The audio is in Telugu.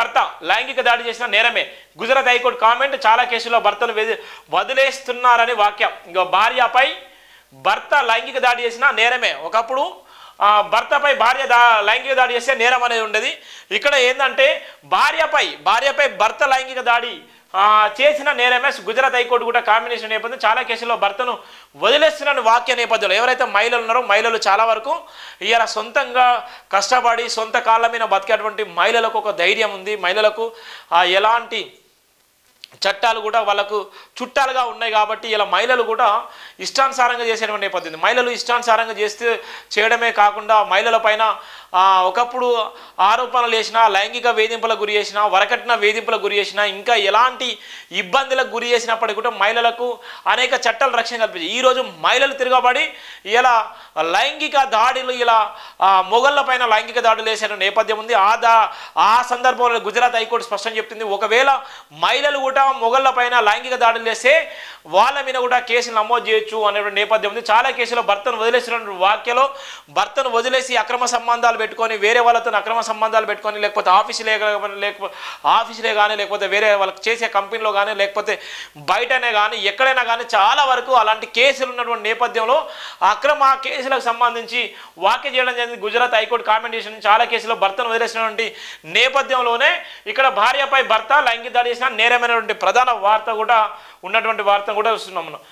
భర్త లైంగిక దాడి చేసిన నేరమే. Gujarat high court comment. చాలా కేసుల్లో భర్తను వదిలేస్తున్నారని వాక్యం. ఇంకో భార్యపై భర్త లైంగిక దాడి చేసిన నేరమే. ఒకప్పుడు భర్తపై భార్య లైంగిక దాడి చేస్తే నేరం అనేది ఉండేది. ఇక్కడ ఏంటంటే భార్యపై భర్త లైంగిక దాడి చేసిన నేరమే. గుజరాత్ హైకోర్టు కూడా కాంబినేషన్ నేపథ్యం చాలా కేసుల్లో భర్తను వదిలేస్తున్న వాక్య నేపథ్యంలో ఎవరైతే మహిళలు ఉన్నారో మహిళలు చాలా వరకు ఇలా సొంతంగా కష్టపడి సొంత కాళ్ళ మీద బతికేటువంటి మహిళలకు ఒక ధైర్యం ఉంది. మహిళలకు ఎలాంటి చట్టాలు కూడా వాళ్ళకు చుట్టాలుగా ఉన్నాయి కాబట్టి ఇలా మహిళలు కూడా ఇష్టానుసారంగా చేసేటువంటి నేపథ్యం. మహిళలు ఇష్టానుసారంగా చేయడమే కాకుండా మహిళల పైన ఒకప్పుడు ఆరోపణలు చేసినా, లైంగిక వేధింపులకు గురి చేసినా, వరకట్న వేధింపులకు గురి చేసినా, ఇంకా ఎలాంటి ఇబ్బందులకు గురి చేసినప్పటికీ కూడా మహిళలకు అనేక చట్టాలు రక్షణ కల్పించాయి. ఈరోజు మహిళలు తిరగబడి ఇలా లైంగిక దాడులు ఇలా మొగళ్ళ పైన లైంగిక దాడులు వేసే నేపథ్యం ఉంది. ఆ సందర్భంలో గుజరాత్ హైకోర్టు స్పష్టం చెప్తుంది, ఒకవేళ మహిళలు కూడా మొగళ్ళ పైన లైంగిక దాడులు చేస్తే వాళ్ళ మీద కూడా కేసులు నమోదు చేయొచ్చు అనేటువంటి నేపథ్యం ఉంది. చాలా కేసులో భర్తను వదిలేసిన వాక్యలో భర్తను వదిలేసి అక్రమ సంబంధాలు పెట్టుకొని వేరే వాళ్ళతో అక్రమ సంబంధాలు పెట్టుకొని లేకపోతే ఆఫీసులే కానీ లేకపోతే వేరే వాళ్ళకి చేసే కంపెనీలో కానీ లేకపోతే బయటనే కానీ ఎక్కడైనా కానీ చాలా వరకు అలాంటి కేసులు ఉన్నటువంటి నేపథ్యంలో అక్రమ కేసులకు సంబంధించి వ్యాఖ్య చేయడం జరిగింది. గుజరాత్ హైకోర్టు కామెంట్ చేసిన చాలా కేసులో భర్తను వదిలేసినటువంటి నేపథ్యంలోనే ఇక్కడ భార్యపై భర్త లైంగిక దాడి చేసిన నేరమైనటువంటి ప్రధాన వార్త కూడా ఉన్నటువంటి వార్త కూడా చూస్తున్నాం మనం.